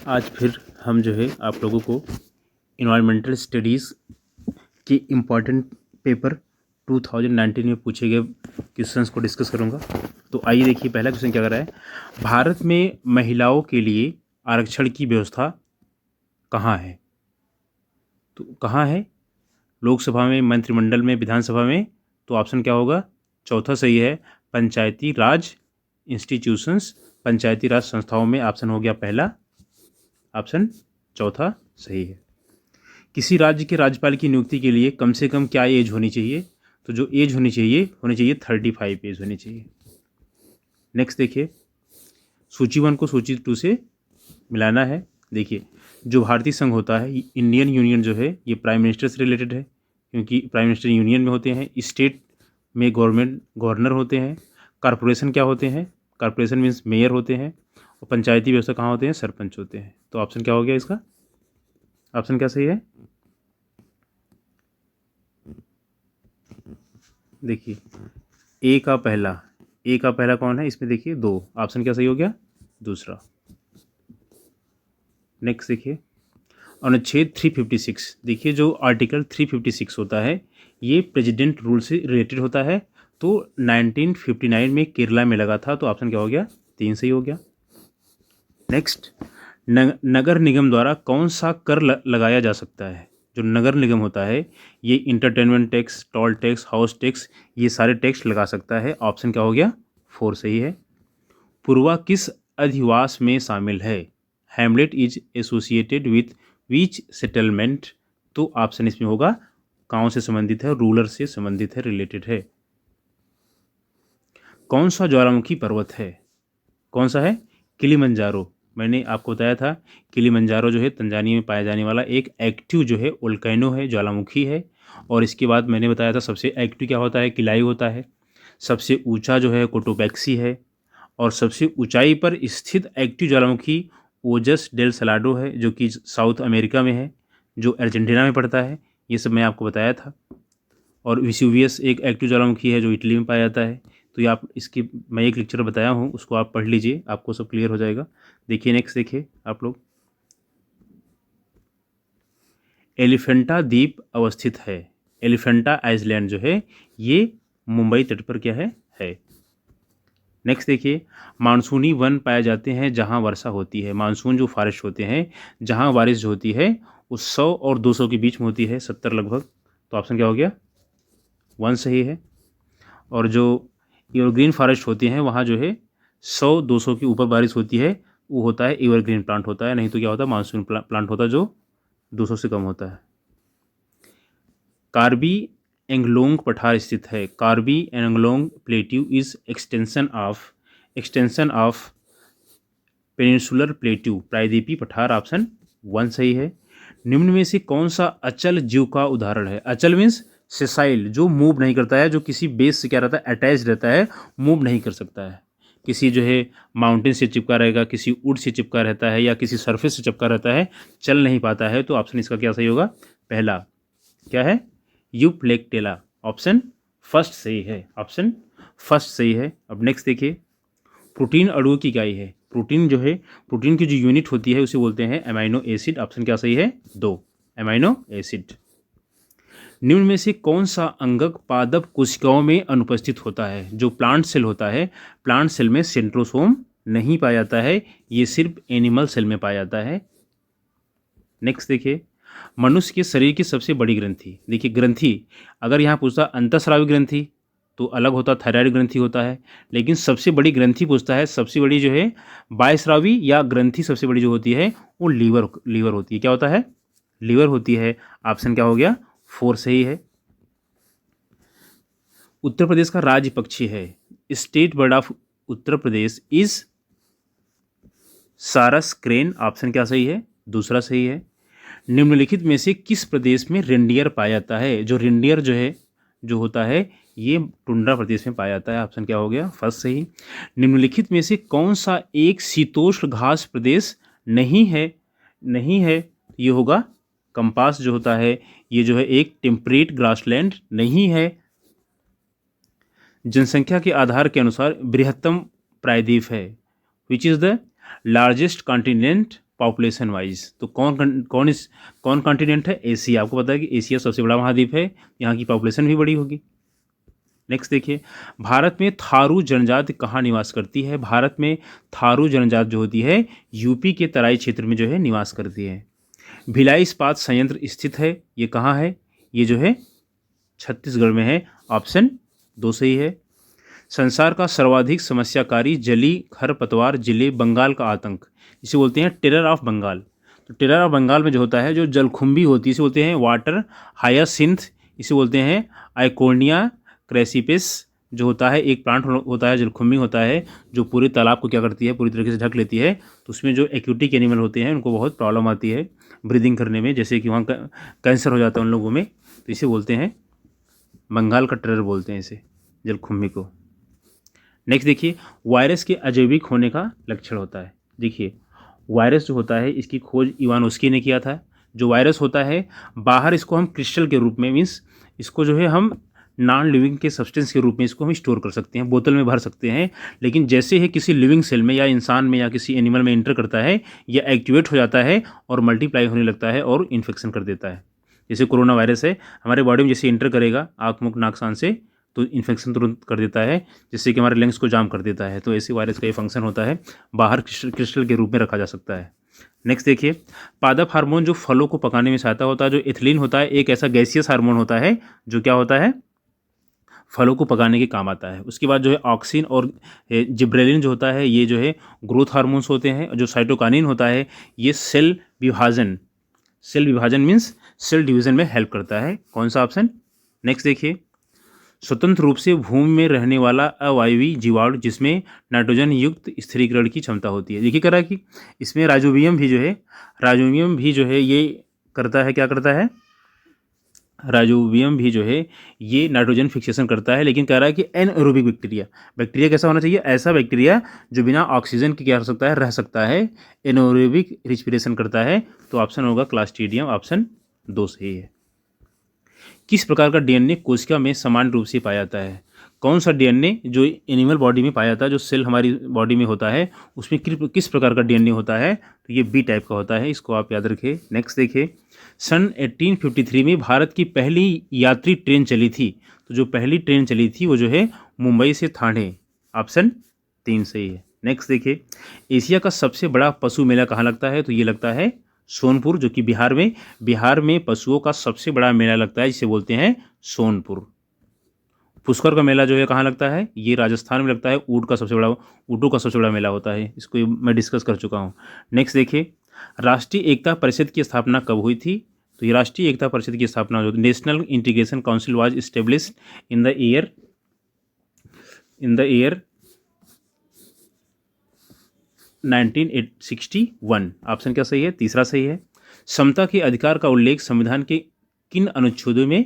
आज फिर हम जो है आप लोगों को इन्वायरमेंटल स्टडीज़ के इम्पॉर्टेंट पेपर 2019 में पूछे गए क्वेश्चंस को डिस्कस करूंगा। तो आइए देखिए, पहला क्वेश्चन क्या कर रहा है। भारत में महिलाओं के लिए आरक्षण की व्यवस्था कहाँ है? तो कहाँ है? लोकसभा में, मंत्रिमंडल में, विधानसभा में? तो ऑप्शन क्या होगा? चौथा सही है, पंचायती राज इंस्टीट्यूशंस, पंचायती राज संस्थाओं में। ऑप्शन हो गया पहला, ऑप्शन चौथा सही है। किसी राज्य के राज्यपाल की नियुक्ति के लिए कम से कम क्या एज होनी चाहिए? तो जो एज होनी चाहिए 35 एज होनी चाहिए। नेक्स्ट देखिए, सूची 1 को सूची 2 से मिलाना है। देखिए, जो भारतीय संघ होता है, इंडियन यूनियन जो है, ये प्राइम मिनिस्टर से रिलेटेड है, क्योंकि प्राइम मिनिस्टर यूनियन में होते हैं। स्टेट में गवर्नर होते हैं। कॉरपोरेशन क्या होते हैं? कॉरपोरेशन मीन्स मेयर होते हैं। और पंचायती व्यवस्था कहाँ होते हैं? सरपंच होते हैं। तो ऑप्शन क्या हो गया इसका? ऑप्शन क्या सही है? देखिए, ए का पहला कौन है इसमें? देखिए 2। ऑप्शन क्या सही हो गया? दूसरा। नेक्स्ट देखिए, अनुच्छेद 356। देखिए, जो आर्टिकल 356 होता है, ये प्रेसिडेंट रूल से रिलेटेड होता है। तो 1959 में केरला में लगा था। तो ऑप्शन क्या हो गया? 3 सही हो गया। नेक्स्ट, नगर निगम द्वारा कौन सा कर लगाया जा सकता है? जो नगर निगम होता है, ये entertainment tax, toll tax, house tax, ये सारे टैक्स लगा सकता है। ऑप्शन क्या हो गया? 4 सही है। पूर्वा किस अधिवास में शामिल है? Hamlet is associated with which settlement? तो ऑप्शन इसमें होगा गांव से संबंधित है, रूलर से संबंधित है, रिलेटेड है। कौन सा ज्वालामुखी पर्वत है? कौन सा है? किलिमंजारो। मैंने आपको बताया था, किलिमंजारो जो है तंजानिया में पाया जाने वाला एक एक्टिव जो है वोल्केनो है, ज्वालामुखी है। और इसके बाद मैंने बताया था सबसे एक्टिव क्या होता है? किलाई होता है। सबसे ऊंचा जो है कोटोपैक्सी है। और सबसे ऊंचाई पर स्थित एक्टिव ज्वालामुखी ओजस डेल सलाडो है, जो कि साउथ अमेरिका में है, जो अर्जेंटीना में पड़ता है। ये सब मैं आपको बताया था। और विसुवियस एक एक्टिव ज्वालामुखी है जो इटली में पाया जाता है। तो ये आप इसकी मैं एक लेक्चर बताया हूँ, उसको आप पढ़ लीजिए, आपको सब क्लियर हो जाएगा। देखिए नेक्स्ट, देखिए आप लोग, एलिफेंटा द्वीप अवस्थित है। एलिफेंटा आइसलैंड जो है, ये मुंबई तट पर क्या है। नेक्स्ट देखिए, मानसूनी वन पाए जाते हैं जहां वर्षा होती है। मानसून जो फॉरेस्ट होते हैं, जहां बारिश जो होती है, वो 100 और 200 के बीच में होती है, 70 लगभग। तो ऑप्शन क्या हो गया? 1 सही है। और जो एवरग्रीन फॉरेस्ट होती हैं, वहाँ जो है 100-200 के ऊपर बारिश होती है, वो होता है एवरग्रीन प्लांट होता है। नहीं तो क्या होता है? मानसून प्लांट होता है, जो 200 से कम होता है। कार्बी एंगलोंग पठार स्थित है। Karbi Anglong plateau is extension of peninsular plateau, प्रायद्वीपीय पठार। ऑप्शन 1 सही है। निम्न में से कौन सा अचल जीव का उदाहरण है? अचल मीन्स सेसाइल, जो मूव नहीं करता है, जो किसी बेस से क्या रहता है? अटैच रहता है, मूव नहीं कर सकता है। किसी जो है माउंटेन से चिपका रहेगा, किसी वुड से चिपका रहता है, या किसी सरफेस से चिपका रहता है, चल नहीं पाता है। तो ऑप्शन इसका क्या सही होगा? पहला क्या है? यूप्लेक्टेला। ऑप्शन फर्स्ट सही है। ऑप्शन फर्स्ट सही है। अब नेक्स्ट देखिए, प्रोटीन अणुओं की इकाई है। प्रोटीन जो है, प्रोटीन की जो यूनिट होती है, उसे बोलते हैं अमाइनो एसिड। ऑप्शन क्या सही है? 2 अमाइनो एसिड। निम्न में से कौन सा अंगक पादप कोशिकाओं में अनुपस्थित होता है? जो प्लांट सेल होता है, प्लांट सेल में सेंट्रोसोम नहीं पाया जाता है, ये सिर्फ एनिमल सेल में पाया जाता है। नेक्स्ट देखिए, मनुष्य के शरीर की सबसे बड़ी ग्रंथि। देखिए ग्रंथि, अगर यहाँ पूछता अंतःस्रावी ग्रंथि तो अलग होता, थायराइड ग्रंथि होता है। लेकिन सबसे बड़ी ग्रंथि पूछता है, सबसे बड़ी जो है बायस्रावी या ग्रंथि सबसे बड़ी जो होती है, वो लीवर होती है। क्या होता है? लीवर होती है। ऑप्शन क्या हो गया? 4 सही है। उत्तर प्रदेश का राज्य पक्षी है। State bird of Uttar Pradesh is सारस क्रेन। ऑप्शन क्या सही है? दूसरा सही है। निम्नलिखित में से किस प्रदेश में रेंडियर पाया जाता है? जो रेंडियर जो है, जो होता है, ये टुंड्रा प्रदेश में पाया जाता है। ऑप्शन क्या हो गया? फर्स्ट सही। निम्नलिखित में से कौन सा एक शीतोष्ण घास प्रदेश नहीं है? ये होगा कंपास जो होता है, ये जो है एक टेम्परेट ग्रासलैंड नहीं है। जनसंख्या के आधार के अनुसार बृहत्तम प्रायद्वीप है। Which is the largest continent population wise. तो कौन कॉन्टिनेंट है? एशिया। आपको पता है कि एशिया सबसे बड़ा महाद्वीप है, यहाँ की पॉपुलेशन भी बड़ी होगी। नेक्स्ट देखिए, भारत में थारू जनजाति कहाँ निवास करती है? भारत में थारू जनजाति जो होती है यूपी के तराई क्षेत्र में जो है निवास करती है। भिलाई इस्पात संयंत्र स्थित है, ये कहाँ है? ये जो है छत्तीसगढ़ में है। ऑप्शन 2 सही है। संसार का सर्वाधिक समस्याकारी जली खरपतवार जिले बंगाल का आतंक, इसे बोलते हैं टेरर ऑफ बंगाल। तो टेरर ऑफ बंगाल में जो होता है, जो जलकुंभी होती है, इसे बोलते हैं वाटर हायासिंथ, इसे बोलते हैं आइकोनिया क्रेसिपिस। जो होता है एक प्लांट होता है, जलकुंभी होता है, जो पूरे तालाब को क्या करती है, पूरी तरीके से ढक लेती है। तो उसमें जो एक्यूटिक एनिमल होते हैं उनको बहुत प्रॉब्लम आती है ब्रीदिंग करने में, जैसे कि वहाँ कैंसर हो जाता है उन लोगों में। तो इसे बोलते हैं बंगाल का टेरर बोलते हैं इसे, जलकुंभी को। नेक्स्ट देखिए, वायरस के अजैविक होने का लक्षण होता है। देखिए, वायरस जो होता है इसकी खोज इवानोस्की ने किया था। जो वायरस होता है बाहर इसको हम क्रिस्टल के रूप में, मीन्स इसको जो है हम नॉन लिविंग के सब्सटेंस के रूप में इसको हम स्टोर कर सकते हैं, बोतल में भर सकते हैं। लेकिन जैसे ही किसी लिविंग सेल में या इंसान में या किसी एनिमल में इंटर करता है, यह एक्टिवेट हो जाता है और मल्टीप्लाई होने लगता है और इन्फेक्शन कर देता है। जैसे कोरोना वायरस है, हमारे बॉडी में जैसे इंटर करेगा आँख मुख नाक कान से, तो इन्फेक्शन तुरंत कर देता है, जिससे कि हमारे लंग्स को जाम कर देता है। तो ऐसे वायरस का ये फंक्शन होता है, बाहर क्रिस्टल के रूप में रखा जा सकता है। नेक्स्ट देखिए, पादप हार्मोन जो फलों को पकाने में सहायता होता है, जो एथिलीन होता है, एक ऐसा गैसियस हार्मोन होता है जो क्या होता है, फलों को पकाने के काम आता है। उसके बाद जो है ऑक्सिन और जिब्रेलिन जो होता है, ये जो है ग्रोथ हार्मोन्स होते हैं। जो साइटोकाइनिन होता है, ये सेल विभाजन मीन्स सेल डिवीजन में हेल्प करता है। कौन सा ऑप्शन? नेक्स्ट देखिए, स्वतंत्र रूप से भूमि में रहने वाला अवायवीय जीवाणु जिसमें नाइट्रोजन युक्त स्थिरीकरण की क्षमता होती है। देखिए करा कि इसमें राइजोबियम भी जो है ये करता है, क्या करता है, राइजोबियम भी जो है ये नाइट्रोजन फिक्सेशन करता है। लेकिन कह रहा है कि एनएरोबिक बैक्टीरिया कैसा होना चाहिए? ऐसा बैक्टीरिया जो बिना ऑक्सीजन के क्या हो सकता है, रह सकता है, एनएरोबिक रिस्पिरेशन करता है। तो ऑप्शन होगा क्लास्ट्रीडियम, ऑप्शन 2 सही है। किस प्रकार का डीएनए कोशिका में समान रूप से पाया जाता है? कौन सा डीएनए जो एनिमल बॉडी में पाया जाता है, जो सेल हमारी बॉडी में होता है, उसमें किस प्रकार का डीएनए होता है? तो ये बी टाइप का होता है, इसको आप याद रखिए। नेक्स्ट देखिए, सन 1853 में भारत की पहली यात्री ट्रेन चली थी। तो जो पहली ट्रेन चली थी वो जो है मुंबई से ठाणे, ऑप्शन 3 सही है। नेक्स्ट देखिए, एशिया का सबसे बड़ा पशु मेला कहाँ लगता है? तो ये लगता है सोनपुर, जो कि बिहार में पशुओं का सबसे बड़ा मेला लगता है, जिसे बोलते हैं सोनपुर। पुष्कर का मेला जो है कहाँ लगता है? ये राजस्थान में लगता है। ऊँटों का सबसे बड़ा मेला होता है, इसको मैं डिस्कस कर चुका हूँ। नेक्स्ट देखिए, राष्ट्रीय एकता परिषद की स्थापना कब हुई थी? तो ये राष्ट्रीय एकता परिषद की स्थापना national integration council was established in the year 1961। Option क्या सही है? तीसरा सही है। समता के अधिकार का उल्लेख संविधान के किन अनुच्छेदों में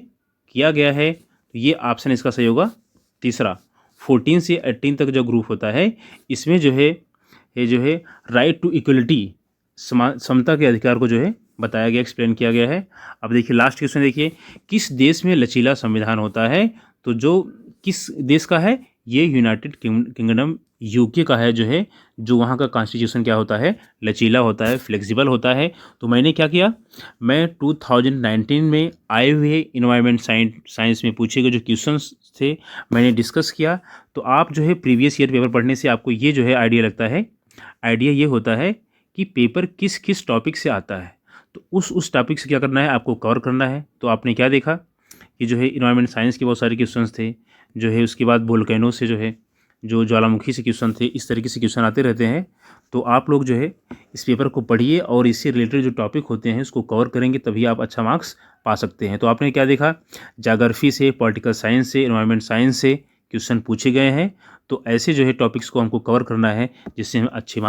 किया गया है? तो ये ऑप्शन इसका सही होगा तीसरा। 14 से 18 तक जो ग्रुप होता है, इसमें जो है ये जो है राइट टू इक्वलिटी, समता के अधिकार को जो है बताया गया, एक्सप्लेन किया गया है। अब देखिए लास्ट क्वेश्चन देखिए, किस देश में लचीला संविधान होता है? तो जो किस देश का है? ये यूनाइटेड किंगडम यूके का है, जो है जो वहाँ का कॉन्स्टिट्यूशन क्या होता है? लचीला होता है, फ्लेक्सिबल होता है। तो मैंने क्या किया, मैं 2019 में आए हुए इन्वायरमेंट साइंस में पूछे गए जो क्वेश्चंस थे मैंने डिस्कस किया। तो आप जो है प्रीवियस ईयर पेपर पढ़ने से आपको ये जो है आइडिया लगता है, आइडिया ये होता है कि पेपर किस किस टॉपिक से आता है, तो उस टॉपिक से क्या करना है, आपको कवर करना है। तो आपने क्या देखा कि जो है इन्वायरमेंट साइंस के बहुत सारे क्वेश्चंस थे, जो है उसके बाद वोल्केनो से जो है जो ज्वालामुखी से क्वेश्चन थे, इस तरीके से क्वेश्चन आते रहते हैं। तो आप लोग जो है इस पेपर को पढ़िए और इससे रिलेटेड जो टॉपिक होते हैं उसको कवर करेंगे, तभी आप अच्छा मार्क्स पा सकते हैं। तो आपने क्या देखा, ज्योग्राफी से, पॉलिटिकल साइंस से, एनवायरनमेंट साइंस से क्वेश्चन पूछे गए हैं। तो ऐसे जो है टॉपिक्स को हमको कवर करना है जिससे हम अच्छे मार्क्स